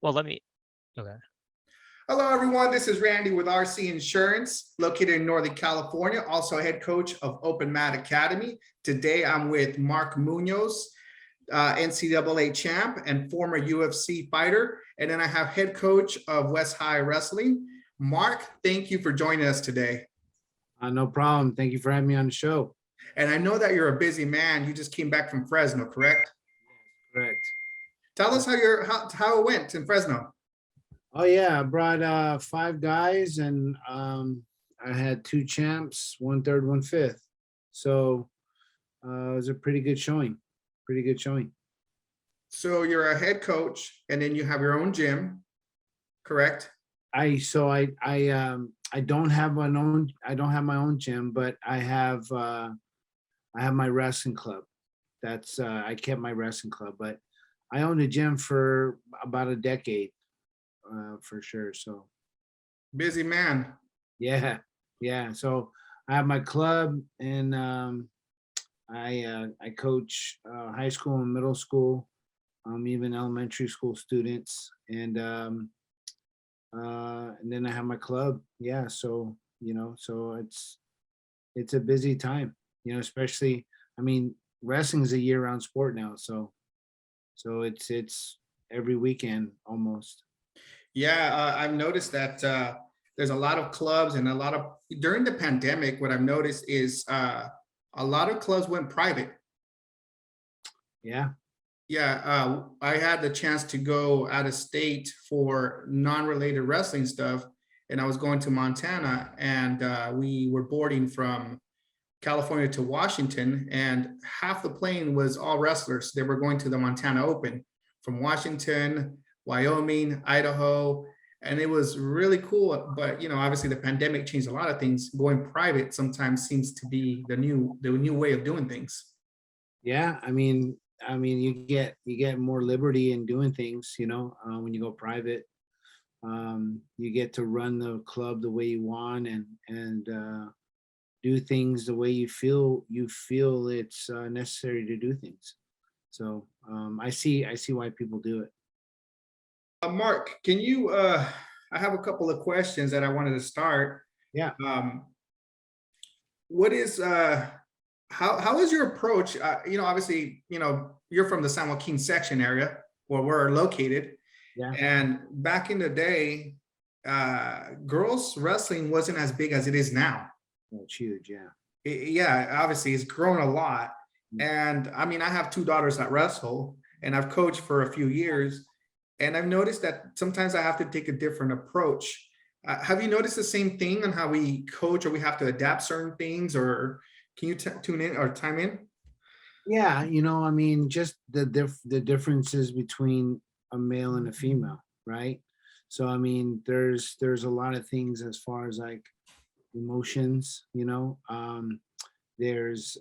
Well, let me. Okay. Hello, everyone. This is Randy with RC Insurance, located in Northern California, also head coach of Open Mat Academy. Today, I'm with Mark Munoz, NCAA champ and former UFC fighter. And then I have head coach of West High Wrestling. Mark, thank you for joining us today. No problem. Thank you for having me on the show. And I know that you're a busy man. You just came back from Fresno, correct? Correct. Tell us how it went in Fresno. Oh yeah, I brought 5 guys, and I had 2 champs, 1/3, 1/5. So it was a pretty good showing. Pretty good showing. So you're a head coach, and then you have your own gym, correct? I don't have my own gym, but I have my wrestling club. That's I kept my wrestling club, but I owned a gym for about a decade, for sure. So Busy man. yeah. So I have my club, and I coach high school and middle school, even elementary school students, and then I have my club. Yeah, so so it's a busy time, especially, I mean, wrestling is a year-round sport now, so it's every weekend almost. Yeah, I've noticed that there's a lot of clubs and during the pandemic, what I've noticed is a lot of clubs went private. Yeah. Yeah, I had the chance to go out of state for non-related wrestling stuff, and I was going to Montana, and we were boarding from California to Washington, and half the plane was all wrestlers. They were going to the Montana Open from Washington, Wyoming, Idaho, and it was really cool. But obviously the pandemic changed a lot of things. Going private sometimes seems to be the new way of doing things. Yeah, I mean, you get more liberty in doing things, when you go private. You get to run the club the way you want, and do things the way you feel it's necessary to do things. So I see why people do it. Mark, can you? I have a couple of questions that I wanted to start. Yeah. What is how is your approach? Obviously, you're from the San Joaquin section area where we're located. Yeah. And back in the day, girls wrestling wasn't as big as it is now. It's huge. Yeah. Yeah, obviously it's grown a lot. Mm. And I mean, I have 2 daughters that wrestle, and I've coached for a few years. And I've noticed that sometimes I have to take a different approach. Have you noticed the same thing on how we coach, or we have to adapt certain things, or can you tune in or time in? Yeah, I mean, just the differences between a male and a female, right? So I mean, there's a lot of things as far as like emotions, there's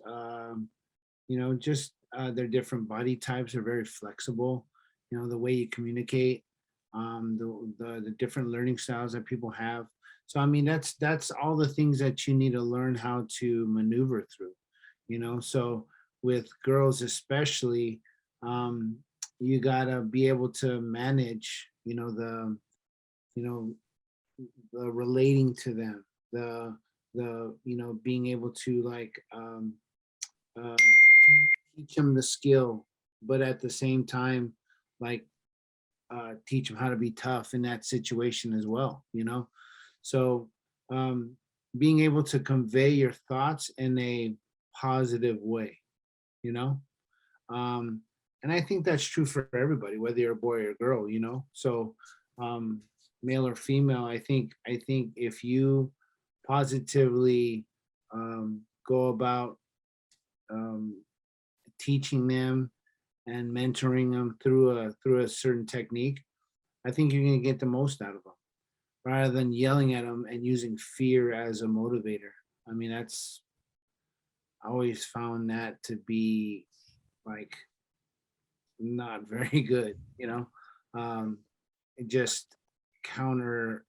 just their different body types are very flexible, the way you communicate, the different learning styles that people have. So I mean, that's all the things that you need to learn how to maneuver through, so with girls especially, you gotta be able to manage, the relating to them, the being able to like teach them the skill, but at the same time, like teach them how to be tough in that situation as well, so being able to convey your thoughts in a positive way, and I think that's true for everybody, whether you're a boy or a girl, so male or female, I think if you positively go about teaching them and mentoring them through a certain technique, I think you're going to get the most out of them, rather than yelling at them and using fear as a motivator. I mean, I always found that to be like not very good, it just counter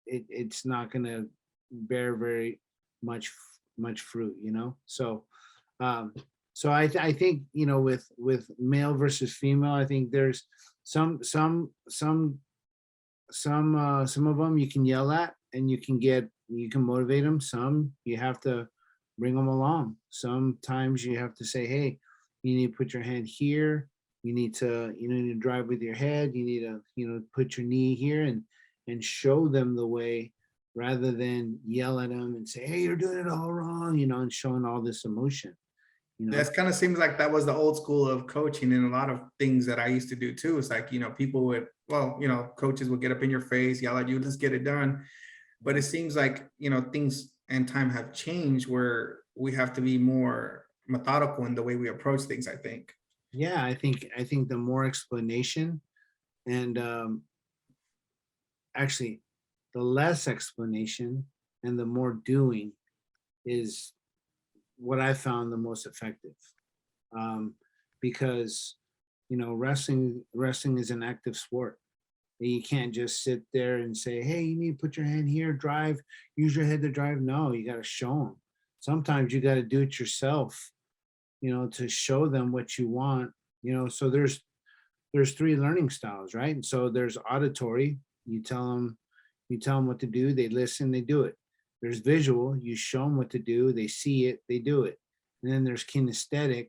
it's not going to bear very much fruit, so so I think, with male versus female, I think there's some of them you can yell at and you can motivate them. Some you have to bring them along. Sometimes you have to say, hey, you need to put your hand here. You need to drive with your head. You need to put your knee here and show them the way, rather than yell at them and say, hey, you're doing it all wrong, and showing all this emotion. That kind of seems like that was the old school of coaching, and a lot of things that I used to do too. It's like, people would, coaches would get up in your face, yell at you, let's get it done. But it seems like, things and time have changed where we have to be more methodical in the way we approach things, I think. Yeah, I think the more explanation and actually the less explanation and the more doing is what I found the most effective. Because wrestling is an active sport. You can't just sit there and say, hey, you need to put your hand here, drive, use your head to drive. No, you got to show them. Sometimes you got to do it yourself, to show them what you want. So there's three learning styles, right? And so there's auditory. You tell them what to do, they listen, they do it. There's visual, you show them what to do, they see it, they do it. And then there's kinesthetic,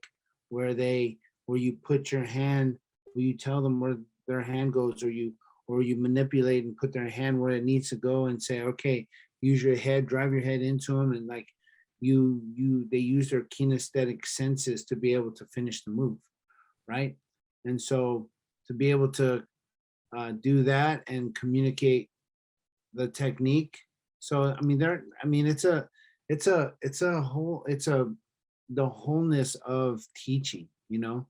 where you put your hand, where you tell them where their hand goes, or you manipulate and put their hand where it needs to go and say, okay, use your head, drive your head into them, and like they use their kinesthetic senses to be able to finish the move, right? And so to be able to do that and communicate the technique. So it's the wholeness of teaching. You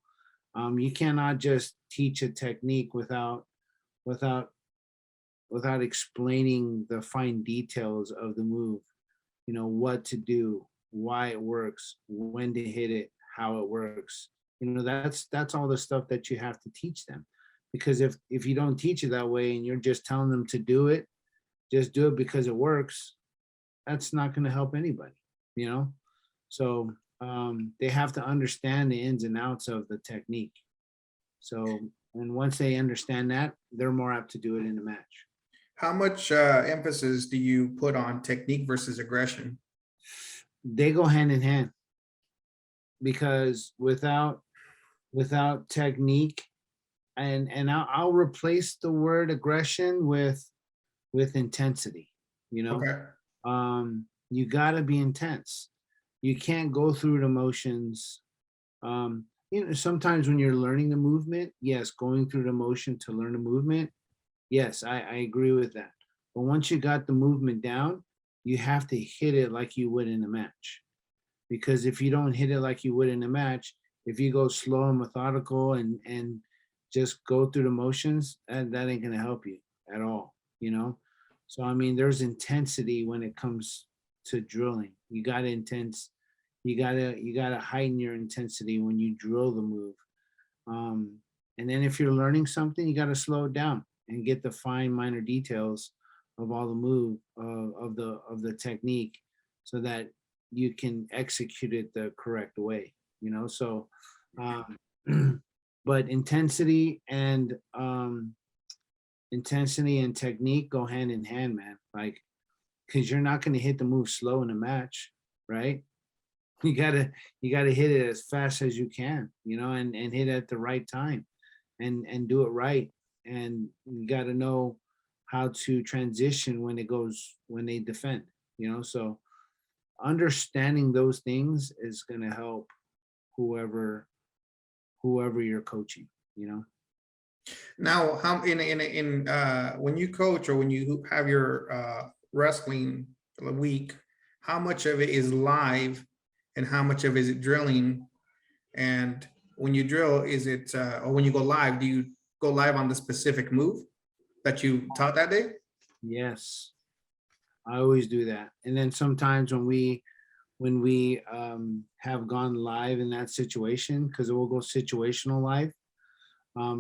cannot just teach a technique without explaining the fine details of the move. What to do, why it works, when to hit it, how it works. That's all the stuff that you have to teach them. Because if you don't teach it that way and you're just telling them to do it, just do it because it works, that's not going to help anybody, So they have to understand the ins and outs of the technique. So, and once they understand that, they're more apt to do it in a match. How much emphasis do you put on technique versus aggression? They go hand in hand, because without technique, and I'll replace the word aggression with intensity. Okay. You got to be intense. You can't go through the motions. Sometimes when you're learning the movement, yes, going through the motion to learn the movement, yes, I agree with that. But once you got the movement down, you have to hit it like you would in a match. Because if you don't hit it like you would in a match, if you go slow and methodical and just go through the motions, that ain't gonna help you at all. So there's intensity when it comes to drilling. You gotta heighten your intensity when you drill the move. And then if you're learning something, you gotta slow it down and get the fine minor details of all the move of the technique, so that you can execute it the correct way. So but intensity and technique go hand in hand, man. Like, because you're not going to hit the move slow in a match, right? You gotta hit it as fast as you can, and hit it at the right time, and do it right. And you got to know how to transition when they defend, so understanding those things is going to help whoever you're coaching. Now, how in when you coach or when you have your wrestling week, how much of it is live and how much of it is drilling? And when you drill, is it or when you go live, do you go live on the specific move that you taught that day? Yes, I always do that. And then sometimes when we have gone live in that situation, because it will go situational live.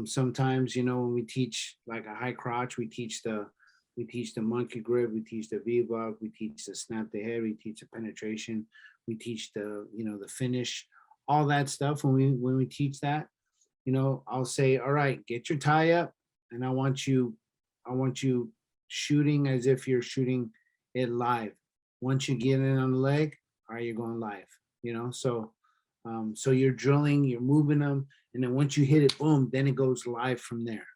Sometimes, when we teach like a high crotch, we teach the monkey grip, we teach the V-block, we teach the snap the head, we teach the penetration, we teach the, the finish, all that stuff. When we teach that, I'll say, all right, get your tie up, and I want you shooting as if you're shooting it live. Once you get in on the leg, all right, you're going live. So you're drilling, you're moving them, and then once you hit it, boom, then it goes live from there.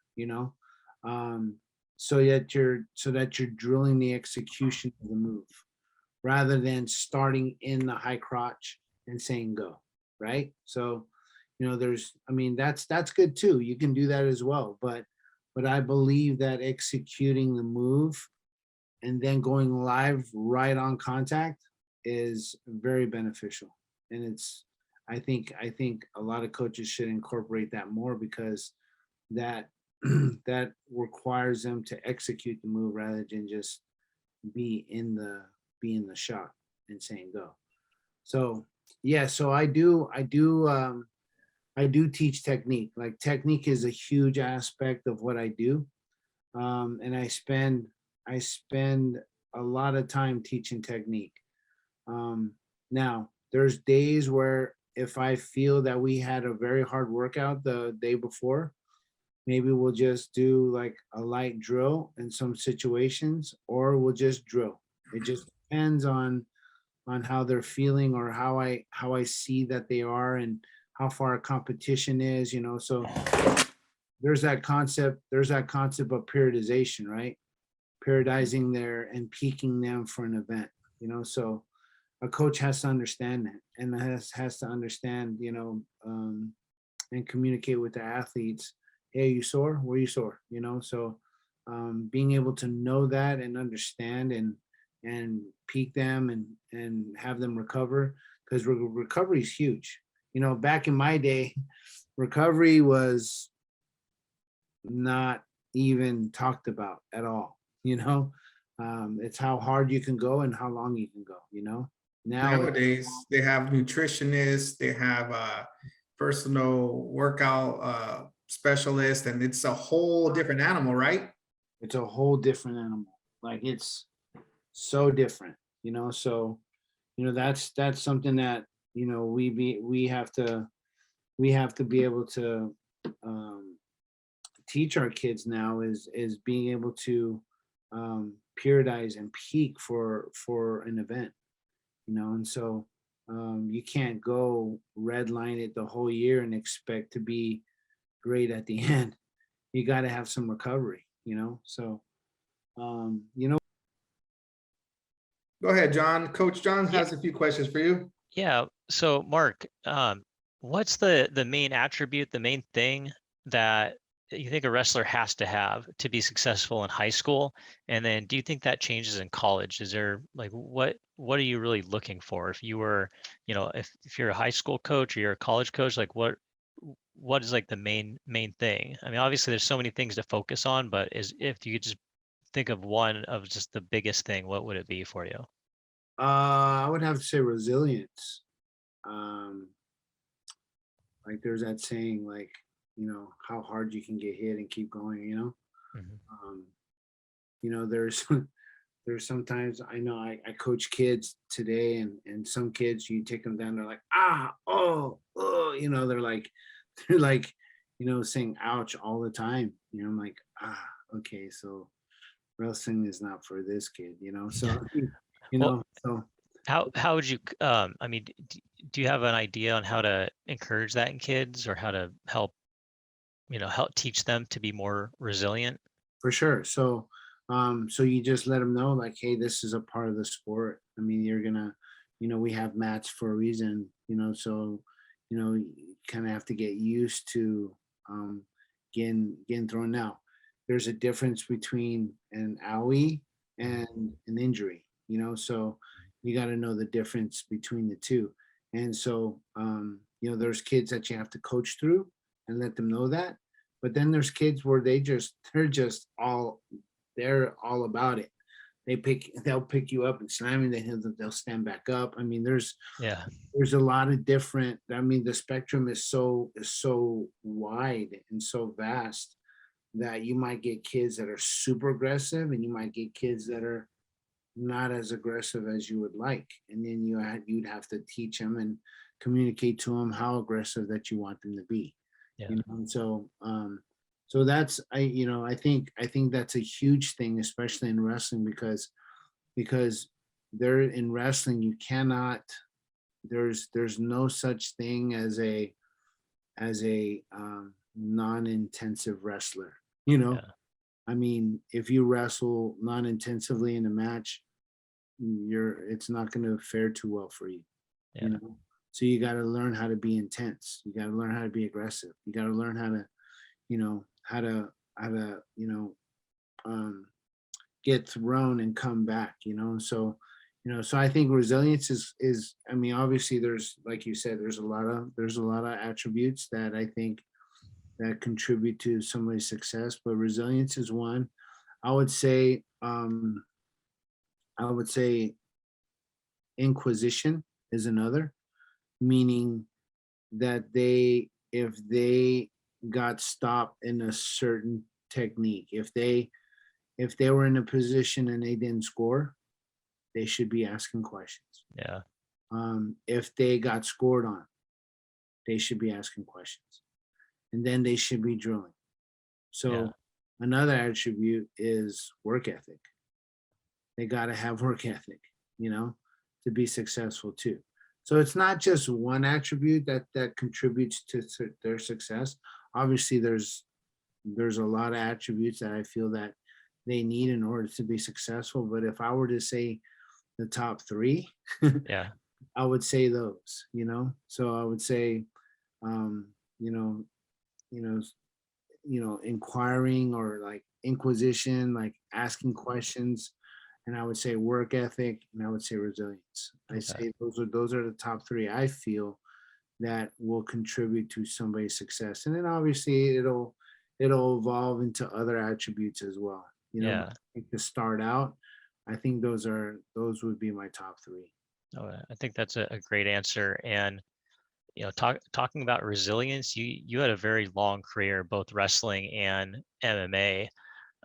Um, so that you're drilling the execution of the move rather than starting in the high crotch and saying go, right? So, that's good too. You can do that as well, but I believe that executing the move and then going live right on contact is very beneficial. And I think a lot of coaches should incorporate that more because that that requires them to execute the move rather than just be in the shot and saying go. So yeah, so I do teach technique. Like technique is a huge aspect of what I do. And I spend a lot of time teaching technique. Now there's days where if I feel that we had a very hard workout the day before, maybe we'll just do like a light drill in some situations, or we'll just drill. It just depends on how they're feeling or how I see that they are and how far a competition is. So there's that concept of periodization, right? Periodizing there and peaking them for an event. So a coach has to understand that and has to understand, and communicate with the athletes. Hey, you sore? Were you sore? So being able to know that and understand and peak them and have them recover, because recovery is huge. Back in my day, recovery was not even talked about at all. It's how hard you can go and how long you can go. Now Nowadays, they have nutritionists, they have personal workout specialists, and it's a whole different animal, right? it's a whole different animal. Like it's so different. So that's something that we have to be able to um, teach our kids now is being able to periodize and peak for an event. And so you can't go red line it the whole year and expect to be great at the end. You got to have some recovery. So um, you know Go ahead, John. Coach John Yeah, has a few questions for you. yeah. So Mark, what's the main attribute, the main thing that you think a wrestler has to have to be successful in high school? And then do you think that changes in college? Is there like what are you really looking for? If you were, if you're a high school coach or you're a college coach, like what is like the main thing? I mean, obviously there's so many things to focus on, but is if you could just think of one of just the biggest thing, what would it be for you? I would have to say resilience. Um, like there's that saying, like, how hard you can get hit and keep going. Mhm. Um, there's there's sometimes I know I coach kids today, and some kids you take them down, they're like, oh, they're like they're like, saying ouch all the time. I'm like, okay, so wrestling is not for this kid. So Well, so how would you, I mean, do you have an idea on how to encourage that in kids or how to help, help teach them to be more resilient? for sure. So you just let them know, like, hey, this is a part of the sport. I mean, you're gonna, we have mats for a reason. So you kind of have to get used to um, getting thrown out. There's a difference between an owie and an injury. So you got to know the difference between the two. And so there's kids that you have to coach through and let them know that. But then there's kids where they're all about it. They'll pick you up and slam you, then they'll stand back up. I mean, Yeah. there's a lot of different. I mean, the spectrum is so wide and so vast that you might get kids that are super aggressive and you might get kids that are not as aggressive as you would like. And then you'd have to teach them and communicate to them how aggressive that you want them to be. Yeah. you know, and so that's, I think that's a huge thing, especially in wrestling, because there in wrestling you cannot, there's no such thing as a non-intensive wrestler, you know. Yeah. I mean, if you wrestle non-intensively in a match, it's not going to fare too well for you, you Yeah. know. So you got to learn how to be intense. You got to learn how to be aggressive. You got to learn how to, um, get thrown and come back, so I think resilience is, I mean, obviously there's, like you said, there's a lot of attributes that I think that contribute to somebody's success, but resilience is one. I would say, I would say inquisition is another, meaning that if they got stopped in a certain technique, if they were in a position and they didn't score, they should be asking questions. Yeah. If they got scored on, they should be asking questions, and then they should be drilling. So Yeah. another attribute is work ethic. They got to have work ethic, to be successful too. So it's not just one attribute that contributes to their success. Obviously, there's a lot of attributes that I feel that they need in order to be successful. But if I were to say the top three, Yeah. I would say those. So I would say, um, you know, you know, inquiring, or like inquisition, like asking questions, and I would say work ethic, and I would say resilience. I Okay. say those are the top three I feel that will contribute to somebody's success. And then obviously it'll evolve into other attributes as well. Yeah. I think to start out, I think those would be my top three. Oh, I think that's a great answer. And talking about resilience, you had a very long career, both wrestling and MMA.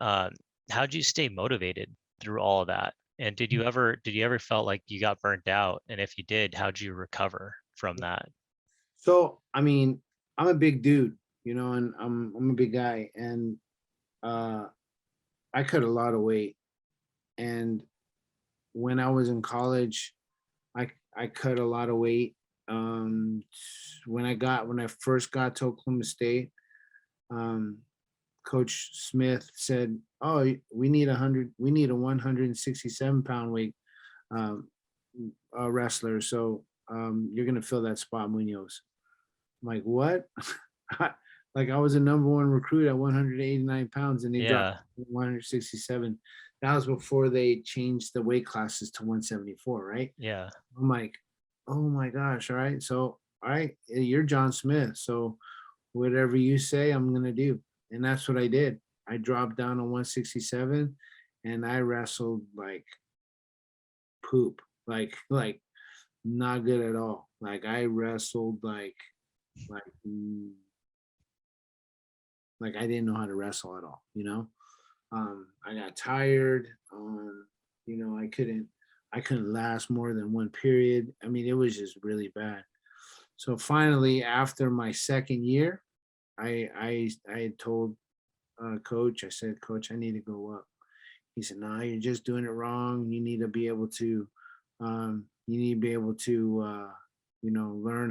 Um, how'd you stay motivated through all of that? And did you ever felt like you got burnt out? And if you did, how'd you recover from that? So I mean, I'm a big dude, and I'm a big guy, and uh I cut a lot of weight. And when I was in college, I cut a lot of weight. When I first got to Oklahoma State, um, Coach Smith said, "Oh, we need a 167-pound weight um, wrestler. So you're gonna fill that spot, Munoz." I'm like, what? Like, I was a number one recruit at 189 pounds, and they dropped Yeah. me to 167. That was before they changed the weight classes to 174, right? Yeah. I'm like, oh my gosh, all right. So, all right, you're John Smith. So whatever you say, I'm gonna do. And that's what I did. I dropped down to 167, and I wrestled like poop. Like not good at all. Like I wrestled like like I didn't know how to wrestle at all. I got tired. I couldn't last more than one period. I mean, it was just really bad. So finally, after my second year, I had told coach, I said, "Coach, I need to go up." He said, "No, you're just doing it wrong. You need to be able to learn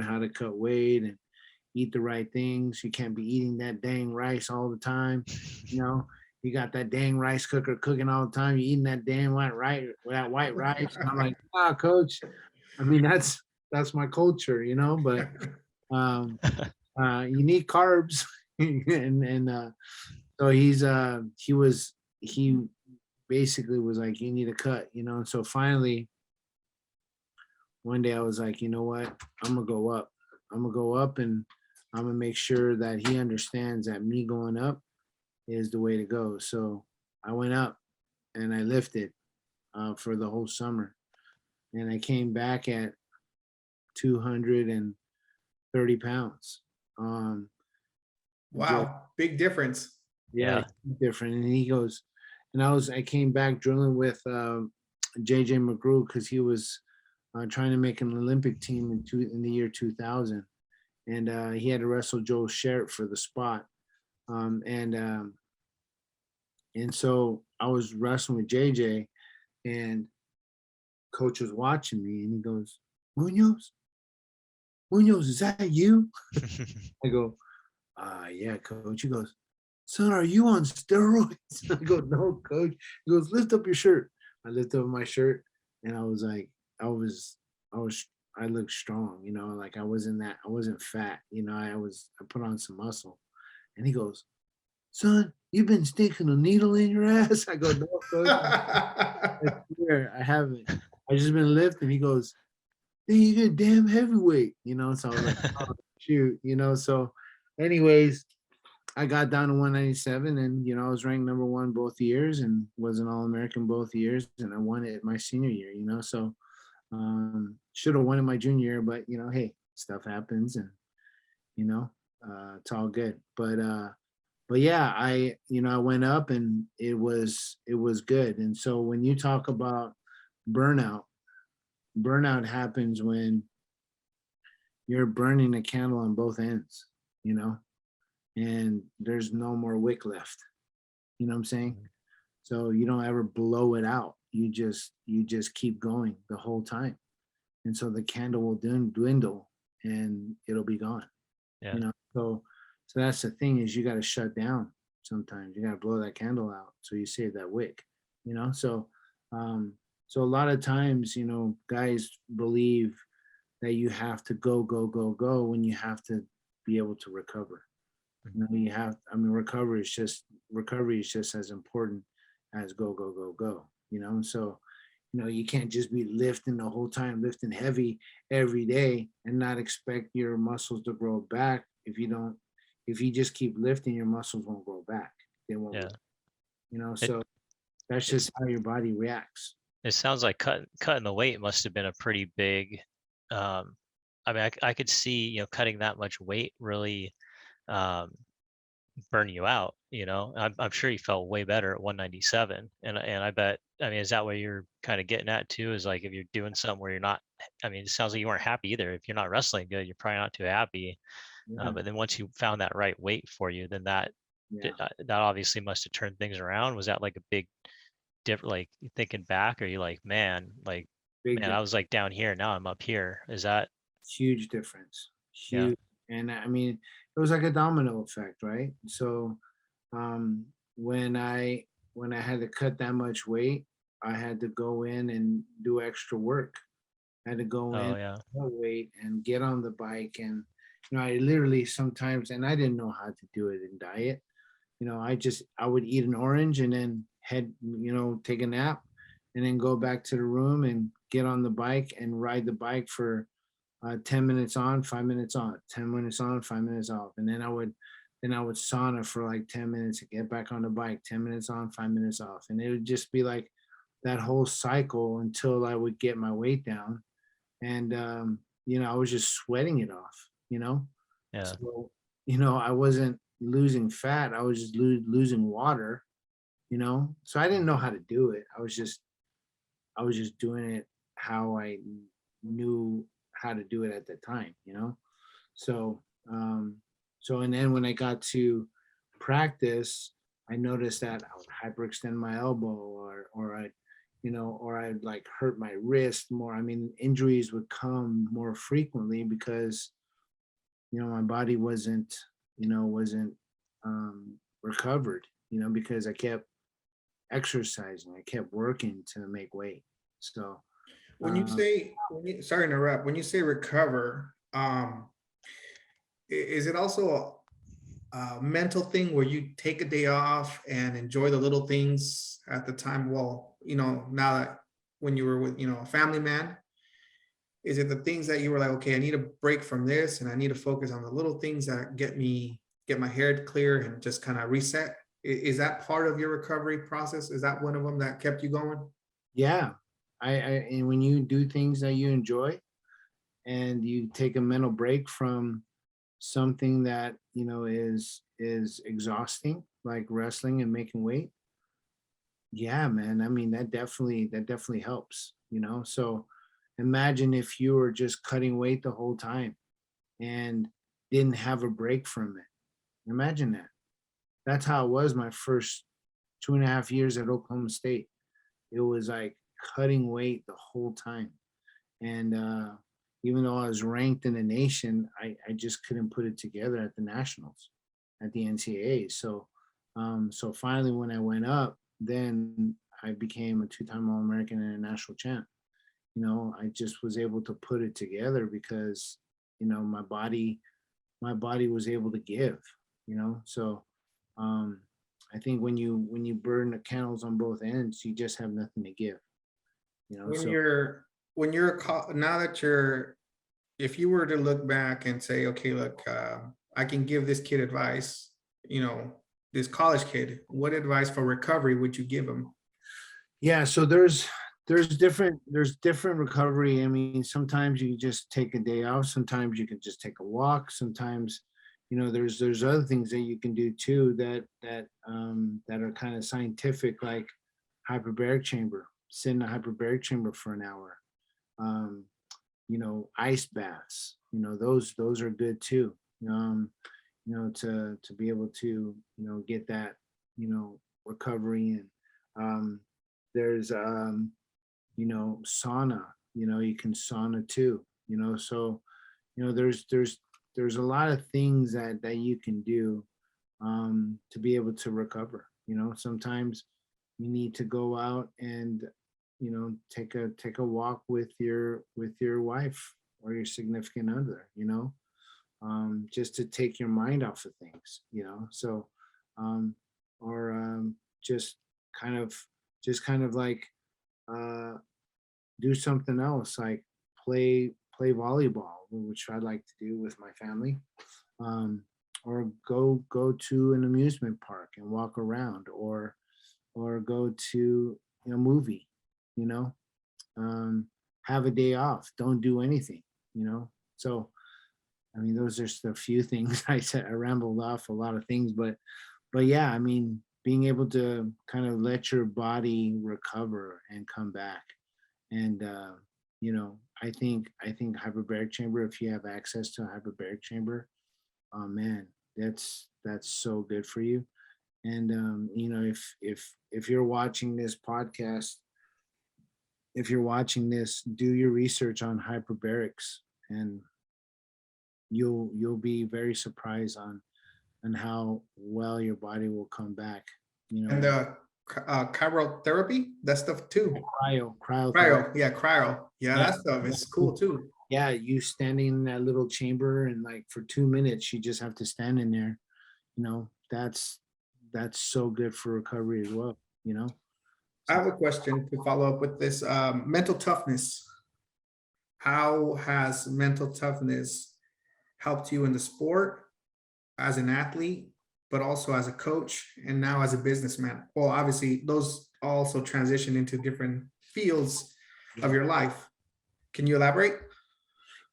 how to cut weight and eat the right things. You can't be eating that dang rice all the time. You know, you got that dang rice cooker cooking all the time. You're eating that damn that white rice." And I'm like, "Ah, coach. I mean, that's my culture, but um, you need carbs." and so he basically was like, "You need a cut," And so finally, one day I was like, "You know what? I'm gonna go up. I'm gonna go up, and I'm gonna make sure that he understands that me going up is the way to go." So I went up and I lifted for the whole summer, and I came back at 230 pounds. Just, Wow, big difference. yeah, Yeah. different. And he goes, and I came back drilling with JJ McGrew because he was trying to make an Olympic team in the year 2000. and he had to wrestle Joe Sherritt for the spot. And so I was wrestling with JJ, and coach was watching me, and he goes, Munoz, is that you? I go, yeah, coach. He goes, son, are you on steroids? I go, no, coach. He goes, lift up your shirt. I lifted up my shirt, and I was like, I looked strong, like I wasn't fat, I put on some muscle. And he goes, son, you've been sticking a needle in your ass? I go, no, coach, I swear I haven't. I just been lifting. He goes, then you get damn heavyweight, so I was like, oh, shoot, so anyways, I got down to 197, and I was ranked number 1 both years and was an All-American both years, and I won it my senior year, so should have won it my junior year, but hey, stuff happens, and it's all good. But yeah, I went up, and it was good. And so when you talk about burnout happens when you're burning a candle on both ends, and there's no more wick left. You know what I'm saying? So you don't ever blow it out. You just keep going the whole time. And so the candle will dwindle, and it'll be gone. Yeah. So that's the thing, is you got to shut down sometimes. You got to blow that candle out so you save that wick, so a lot of times, guys believe that you have to go when you have to be able to recover. Recovery is just as important as go. So, you can't just be lifting the whole time, lifting heavy every day, and not expect your muscles to grow back. If you just keep lifting, your muscles won't grow back. They won't. Yeah. So that's just how your body reacts. It sounds like cutting the weight must have been a pretty big. I could see cutting that much weight really burn you out. I'm sure you felt way better at 197, and I bet. Is that what you're kind of getting at too? Is like if you're doing something where you're not. It sounds like you weren't happy either. If you're not wrestling good, you're probably not too happy. Yeah. But then once you found that right weight for you, then that obviously must have turned things around. Was that like a big different, like thinking back, or you like, man, I was like down here, now I'm up here? Is that huge difference? Yeah. And it was like a domino effect, right? So when I had to cut that much weight, I had to go in and do extra work. I had to go in, weight, and get on the bike. And I literally sometimes, and I didn't know how to do it in diet. I would eat an orange and then take a nap, and then go back to the room and get on the bike and ride the bike for 10 minutes on, 5 minutes on, 10 minutes on, 5 minutes off. And then I would sauna for like 10 minutes and get back on the bike, 10 minutes on, 5 minutes off. And it would just be like that whole cycle until I would get my weight down. And, I was just sweating it off, Yeah. So, I wasn't losing fat. I was just losing water, so I didn't know how to do it. I was just doing it how I knew how to do it at the time, so and then when I got to practice, I noticed that I would hyperextend my elbow, or I'd like hurt my wrist more. Injuries would come more frequently because my body wasn't recovered, because I kept exercising, I kept working to make weight. So when you say, sorry to interrupt, when you say recover, is it also a mental thing where you take a day off and enjoy the little things at the time? Well, now that when you were with, a family man, is it the things that you were like, okay, I need a break from this, and I need to focus on the little things that get my head clear and just kind of reset? Is that part of your recovery process? Is that one of them that kept you going? Yeah. And when you do things that you enjoy, and you take a mental break from something that is exhausting, like wrestling and making weight, yeah, man, that definitely helps. So imagine if you were just cutting weight the whole time, and didn't have a break from it. Imagine that. That's how it was my first 2.5 years at Oklahoma State. It was like cutting weight the whole time. And even though I was ranked in the nation, I just couldn't put it together at the nationals, at the NCAA. So finally, when I went up, then I became a 2-time All-American and a national champ. I just was able to put it together because, my body was able to give. So I think when you burn the candles on both ends, you just have nothing to give. When So now that you're, if you were to look back and say, okay, look, I can give this kid advice, this college kid, what advice for recovery would you give him? yeah, so there's different recovery. I mean, sometimes you just take a day off, sometimes you can just take a walk, sometimes there's other things that you can do too that are kind of scientific, like hyperbaric chamber. Sit in a hyperbaric chamber for an hour. Ice baths. Those are good too. To be able to get that recovery in. There's sauna. You can sauna too. So there's a lot of things that you can do to be able to recover. Sometimes you need to go out and take a walk with your wife or your significant other, just to take your mind off of things, so or just kind of like do something else, like play volleyball, which I like to do with my family, or go to an amusement park and walk around, or go to a movie, have a day off, don't do anything, so I mean, those are just a few things. I said I rambled off a lot of things, but yeah, I mean, being able to kind of let your body recover and come back. And I think hyperbaric chamber, if you have access to a hyperbaric chamber, oh man, that's so good for you. And if you're watching this podcast, if you're watching this, do your research on hyperbarics, and you'll be very surprised on how well your body will come back. And cryotherapy, that stuff too. Cryo. Cryo. Yeah, that stuff is cool too. Yeah, you standing in that little chamber, and like for 2 minutes, you just have to stand in there. That's so good for recovery as well. I have a question to follow up with this. Mental toughness. How has mental toughness helped you in the sport as an athlete, but also as a coach and now as a businessman? Well, obviously those also transition into different fields of your life. Can you elaborate?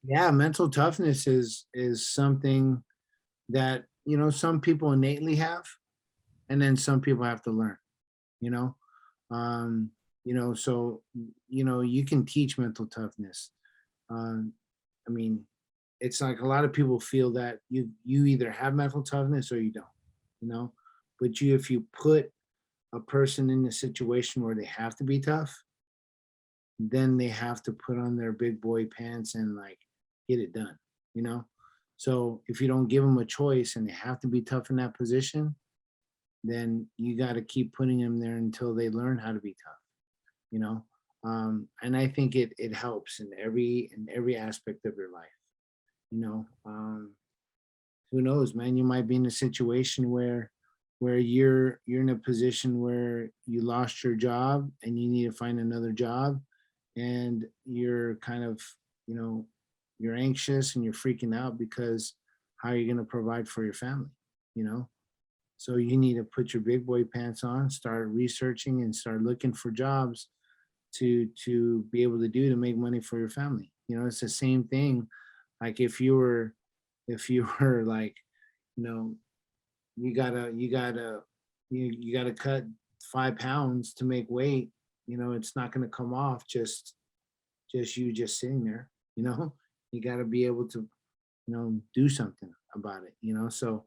Yeah, mental toughness is something that some people innately have, and then some people have to learn. So you can teach mental toughness. I mean, it's like a lot of people feel that you either have mental toughness or you don't. But if you put a person in a situation where they have to be tough, then they have to put on their big boy pants and like get it done. So if you don't give them a choice and they have to be tough in that position, then you got to keep putting them there until they learn how to be tough. And I think it helps in every aspect of your life. Who knows, man? You might be in a situation where you're in a position where you lost your job and you need to find another job, and you're kind of you're anxious and you're freaking out because how are you going to provide for your family? So you need to put your big boy pants on, start researching and start looking for jobs to be able to make money for your family. It's the same thing. Like if you were like, you gotta cut 5 pounds to make weight, it's not going to come off just you just sitting there. You gotta be able to do something. about it, you know. So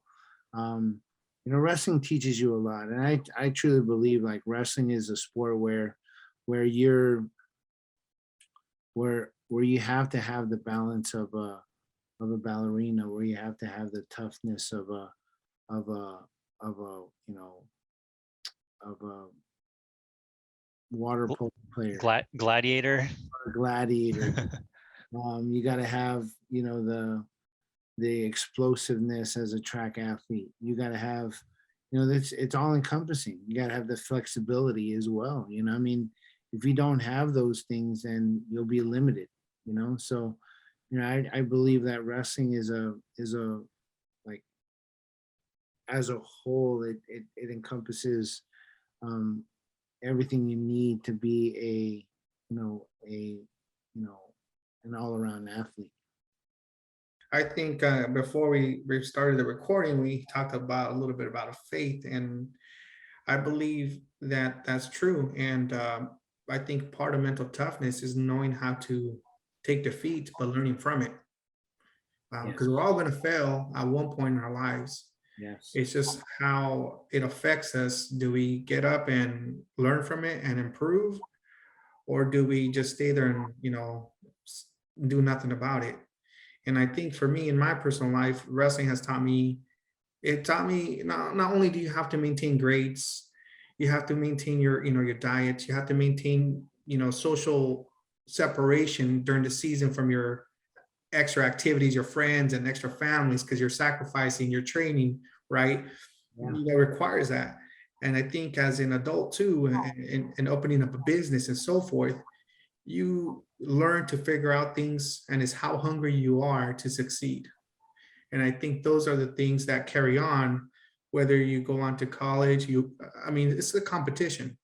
you know, wrestling teaches you a lot, and I truly believe like wrestling is a sport where you're where you have to have the balance of a ballerina, where you have to have the toughness of a of a you know of a water Gl- polo player, Gladiator. a gladiator. You got to have, you know, the explosiveness as a track athlete. You got to have, you know, that's it's all encompassing. You got to have the flexibility as well. You know, I mean, if you don't have those things, then you'll be limited. You know, so you know, I believe that wrestling is a like as a whole, it encompasses um, everything you need to be you know an all around athlete. I think before we started the recording, we talked about a little bit about faith, and I believe that that's true. And I think part of mental toughness is knowing how to take defeat, but learning from it. Yes, Because we're all going to fail at one point in our lives. yes, It's just how it affects us. Do we get up and learn from it and improve, or do we just stay there and do nothing about it? And I think for me in my personal life, wrestling has taught me. It taught me not only do you have to maintain grades, you have to maintain your diet, you have to maintain social separation during the season from your extra activities, your friends and extra families, because you're sacrificing your training, right? yeah, That requires that. And I think as an adult too, and opening up a business and so forth, you learn to figure out things, and it's how hungry you are to succeed. And I think those are the things that carry on, whether you go on to college, I mean, it's a competition.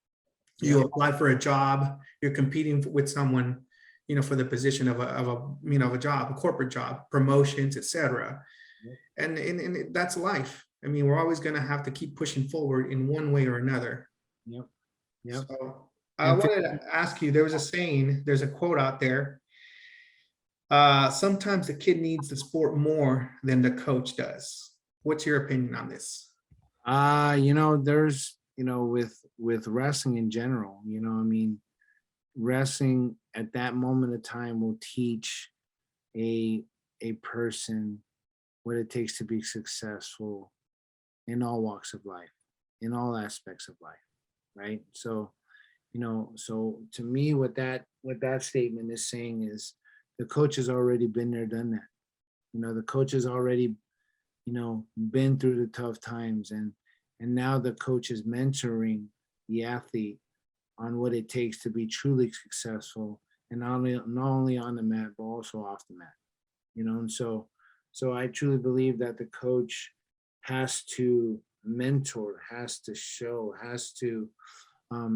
yeah, You apply for a job, you're competing with someone, for the position of a job, a corporate job, promotions, etc. yeah, And that's life. I mean, we're always going to have to keep pushing forward in one way or another. yep, yep. So I And for, wanted to ask you, there was a saying, there's a quote out there. Sometimes the kid needs the sport more than the coach does. What's your opinion on this? you know, there's, you know, with wrestling in general, you know, I mean, wrestling at that moment of time will teach a a person what it takes to be successful in all walks of life, in all aspects of life, right? So, you know, so to me, what that statement is saying is the coach has already been there, done that. You know, the coach has already, you know, been through the tough times, and now the coach is mentoring the athlete on what it takes to be truly successful, and not only on the mat but also off the mat. You know, and so I truly believe that the coach has to mentor, has to show, has to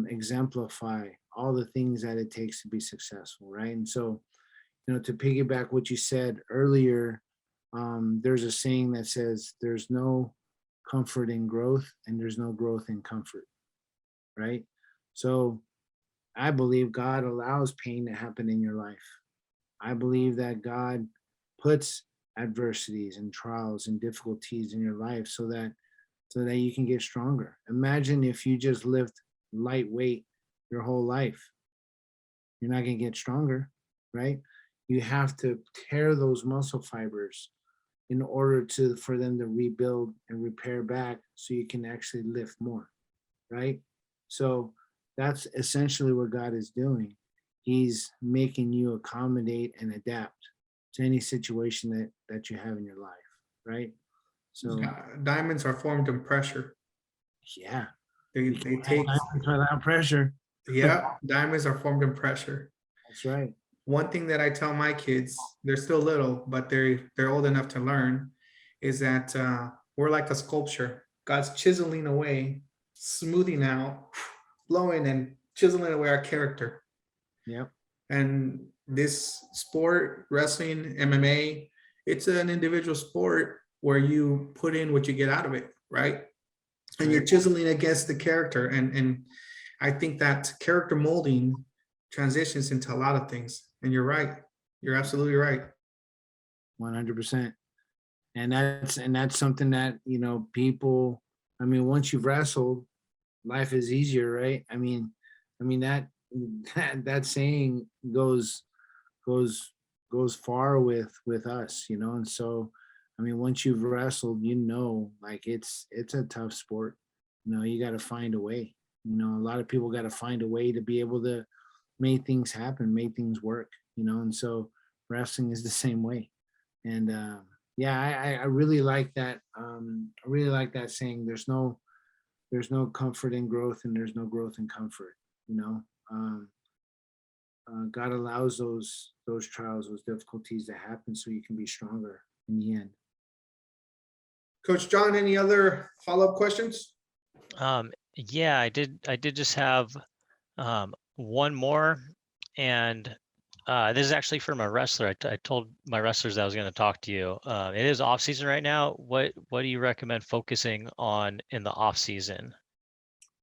exemplify all the things that it takes to be successful, right? And so, you know, to piggyback what you said earlier, there's a saying that says there's no comfort in growth and there's no growth in comfort, right? So I believe God allows pain to happen in your life. I believe that God puts adversities and trials and difficulties in your life so that you can get stronger. Imagine if you just lift lightweight your whole life. You're not going to get stronger, right? You have to tear those muscle fibers in order for them to rebuild and repair back so you can actually lift more, right? So that's essentially what God is doing. He's making you accommodate and adapt to any situation that you have in your life, right? So Diamonds are formed in pressure. yeah, They, you they can't take, have diamonds without pressure. yeah, diamonds are formed in pressure. That's right. One thing that I tell my kids, they're still little, but they're old enough to learn, is that we're like a sculpture. God's chiseling away, smoothing out, blowing and chiseling away our character. Yep. And this sport, wrestling, MMA, it's an individual sport where you put in what you get out of it, right? And you're Right. chiseling against the character. And I think that character molding transitions into a lot of things. And you're right. You're absolutely right. 100%. And that's something that, people, I mean, once you've wrestled, life is easier, right? I mean that saying goes goes far with us, and so, I mean, once you've wrestled, like it's a tough sport. You got to find a way. A lot of people got to find a way to be able to make things happen, make things work, and so wrestling is the same way. And yeah, I really like that. I really like that saying. There's no comfort in growth, and there's no growth in comfort. You know, um, God allows those trials, those difficulties to happen, so you can be stronger in the end. Coach John, any other follow-up questions? Yeah, I did just have one more, and this is actually from a wrestler. I told my wrestlers that I was going to talk to you. It is off season right now. What do you recommend focusing on in the off season?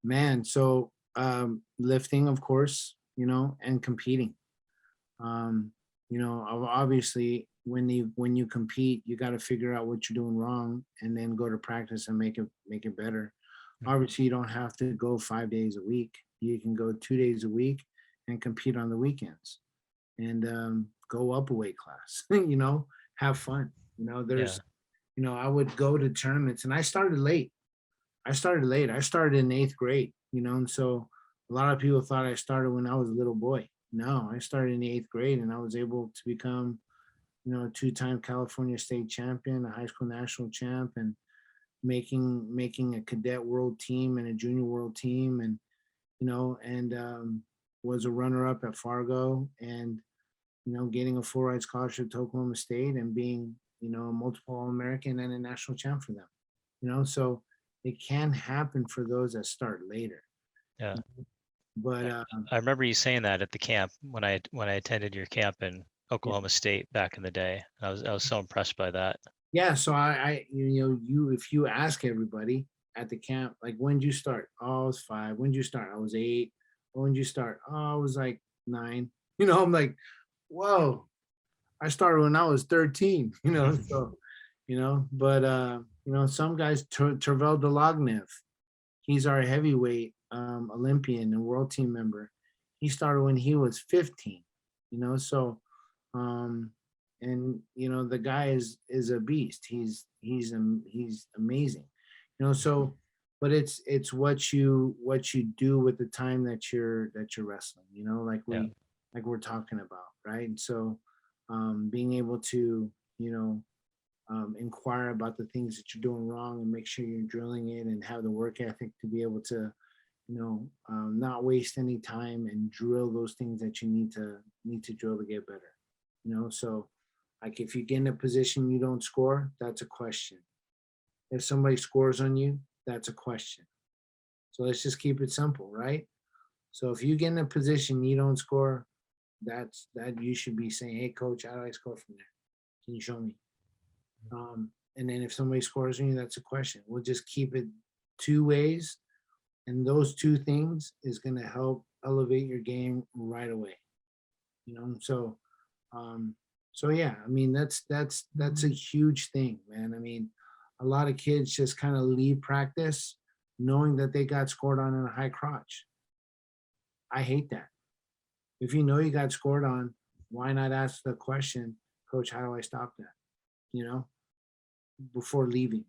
Man, so lifting, of course, and competing. Obviously, when you compete, you got to figure out what you're doing wrong, and then go to practice and make it better. Mhm. Obviously, you don't have to go 5 days a week. You can go 2 days a week and compete on the weekends, and go up a weight class. Have fun. Yeah. I would go to tournaments, and I started late. I started in eighth grade, and so a lot of people thought I started when I was a little boy. No, I started in the eighth grade, and I was able to become, a two-time California state champion, a high school national champ, and making a cadet world team and a junior world team, and was a runner-up at Fargo, and getting a full ride scholarship to Oklahoma State, and being, a multiple All-American and a national champ for them. So it can happen for those that start later. Yeah. But I remember you saying that at the camp when I attended your camp in Oklahoma State back in the day. I was so impressed by that. yeah, so if you ask everybody at the camp, like, when did you start? Oh, I was 5. When did you start? I was 8. When did you start? Oh, I was like 9. I'm like, whoa, I started when I was 13. So, but some guys, Tervel Delognev, he's our heavyweight Olympian and world team member. He started when he was 15. So um and the guy is a beast. He's amazing. So, but it's what you do with the time that you're wrestling, like Yeah. we're talking about, right? And so being able to, inquire about the things that you're doing wrong, and make sure you're drilling it, and have the work ethic to be able to, not waste any time, and drill those things that you need to drill to get better. So, like, if you get in a position you don't score, that's a question. If somebody scores on you, that's a question. So let's just keep it simple, right? So if you get in a position you don't score, that you should be saying, "Hey, coach, how do I score from there? Can you show me?" And then if somebody scores on you, that's a question. We'll just keep it two ways, and those two things is going to help elevate your game right away. So yeah, I mean, that's a huge thing, man. I mean, a lot of kids just kind of leave practice knowing that they got scored on in a high crotch. I hate that. If you know you got scored on, why not ask the question, "Coach, how do I stop that?" Before leaving.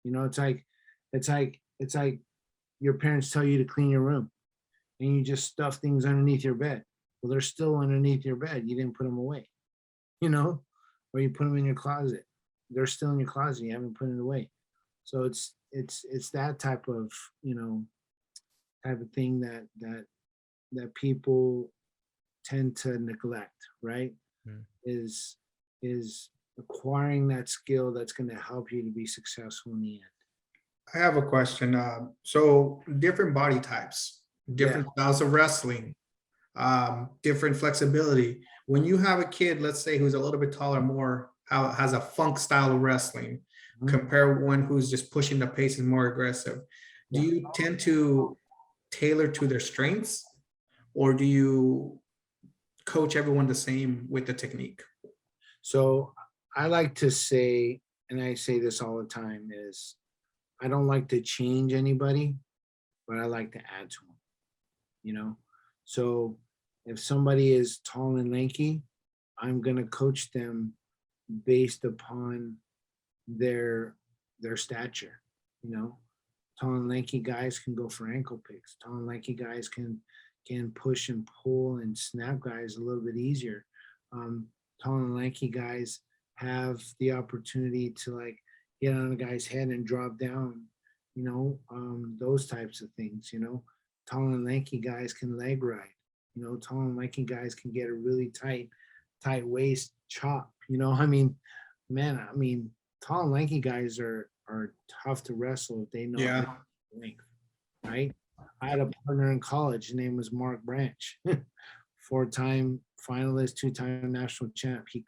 It's like your parents tell you to clean your room, and you just stuff things underneath your bed. Well, they're still underneath your bed. You didn't put them away, or you put them in your closet. They're still in your closet. You haven't put it away. So it's that type of thing that people tend to neglect, right? Mm. Is acquiring that skill that's going to help you to be successful in the end. I have a question. So different body types, different styles of wrestling, different flexibility. When you have a kid, let's say, who's a little bit taller, more has a funk style of wrestling, compare one who's just pushing the pace and more aggressive, do you tend to tailor to their strengths, or do you coach everyone the same with the technique? So I like to say, and I say this all the time, is I don't like to change anybody, but I like to add to them, you know? So if somebody is tall and lanky, I'm going to coach them based upon their stature, you know? Tall and lanky guys can go for ankle picks. Tall and lanky guys can push and pull and snap guys a little bit easier. Tall and lanky guys have the opportunity to like get on a guy's head and drop down, you know, those types of things, you know. Tall and lanky guys can leg ride, you know. Tall and lanky guys can get a really tight waist chop, you know. I mean, man, I mean, tall and lanky guys are tough to wrestle if they know Yeah. length, right? I had a partner in college. His name was Mark Branch, 4-time finalist, 2-time national champ. He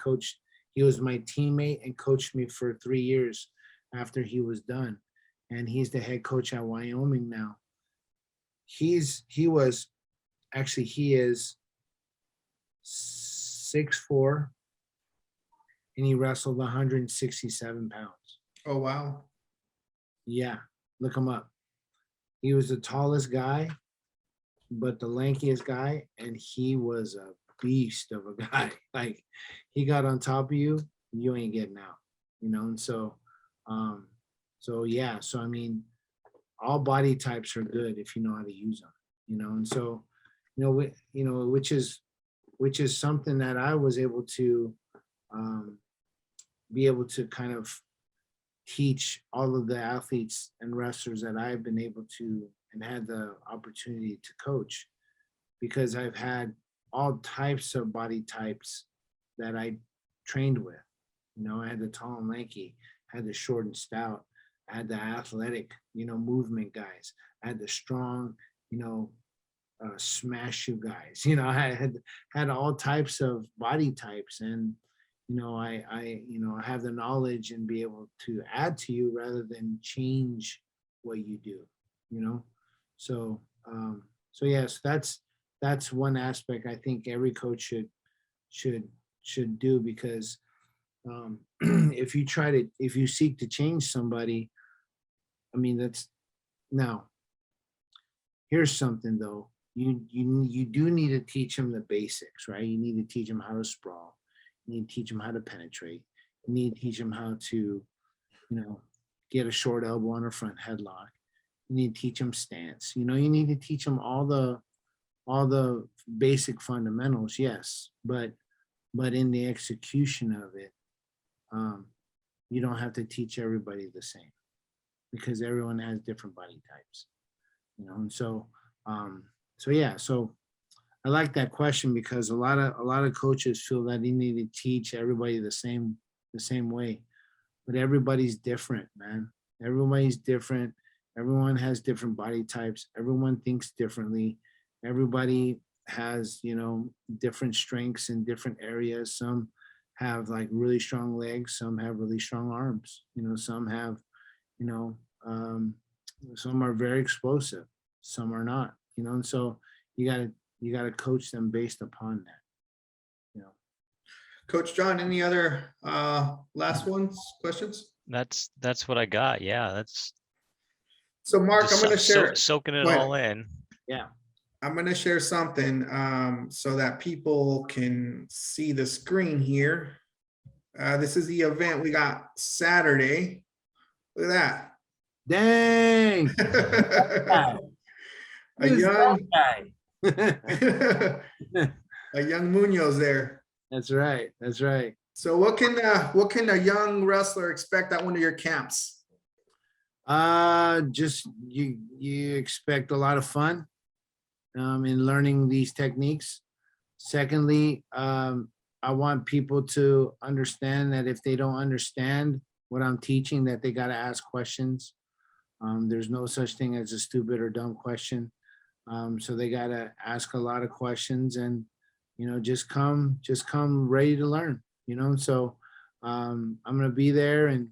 was my teammate and coached me for 3 years after he was done. And he's the head coach at Wyoming now. He is 6'4", and he wrestled 167 pounds. Oh, wow. Yeah, look him up. He was the tallest guy, but the lankiest guy, and he was a beast of a guy. Like, he got on top of you, you ain't getting out, you know. And so yeah, so I mean, all body types are good if you know how to use them, you know. And so, which is something that I was able to be able to kind of teach all of the athletes and wrestlers that I've been able to and had the opportunity to coach, because I've had all types of body types that I trained with. You know, I had the tall and lanky, I had the short and stout, I had the athletic, you know, movement guys, I had the strong, you know, smash you guys. You know, I had all types of body types, and you know, I have the knowledge and be able to add to you rather than change what you do, you know. So yes, that's one aspect I think every coach should do, because if you seek to change somebody, I mean, that's now. Here's something though, you do need to teach them the basics, right? You need to teach them how to sprawl. You need to teach them how to penetrate. You need to teach them how to, you know, get a short elbow on a front headlock. You need to teach them stance. You know, you need to teach them all the basic fundamentals, yes, but in the execution of it, you don't have to teach everybody the same, because everyone has different body types, you know. And so yeah, so I like that question, because a lot of coaches feel that they need to teach everybody the same way, but everybody's different, man. Everybody's different. Everyone has different body types. Everyone thinks differently. Everybody has, you know, different strengths in different areas. Some have like really strong legs. Some have really strong arms. You know, some have, you know, some are very explosive. Some are not. You know, and so you gotta coach them based upon that. You know. Coach John, any other last questions? That's what I got. Yeah, that's So Mark, I'm just going to share. soaking it Go ahead. all in. Yeah. I'm going to share something so that people can see the screen here. This is the event we got Saturday. Look at Dang. that. a Who's young that guy? a young Munoz there. That's right. That's right. So what can a young wrestler expect at one of your camps? Just you expect a lot of fun in learning these techniques. Secondly, I want people to understand that if they don't understand what I'm teaching, that they got to ask questions. There's no such thing as a stupid or dumb question. So they got to ask a lot of questions, and, you know, just come ready to learn, you know. So I'm going to be there, and,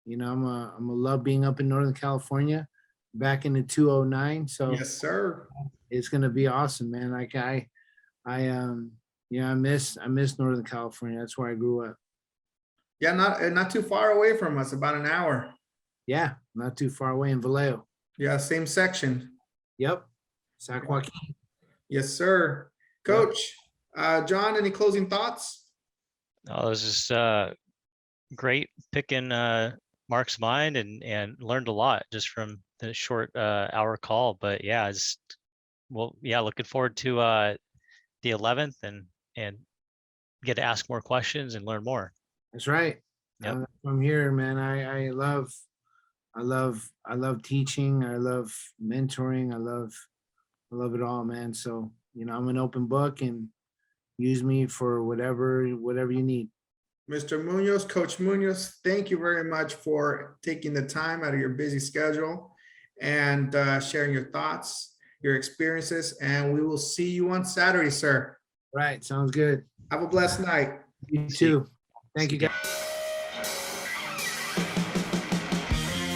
you know, I'm gonna love being up in Northern California back in the 209. So Yes, sir. it's going to be awesome, man. Like I miss Northern California. That's where I grew up. Yeah, not too far away from us, about an hour. Yeah, not too far away in Vallejo. Yeah, same section. Yep. San Joaquin. Yes, sir. Yep. Coach, John, any closing thoughts? Oh, this is great picking Mark's mind and learned a lot just from the short hour call. But yeah, looking forward to the 11th and get to ask more questions and learn more. That's right. Yep. I'm here, man. I love teaching. I love mentoring. I love it all, man. So, I'm an open book, and use me for whatever you need. Mr. Munoz, Coach Munoz, thank you very much for taking the time out of your busy schedule and sharing your thoughts, your experiences, and we will see you on Saturday, sir. Right. Sounds good. Have a blessed night. You too. Thank you, guys.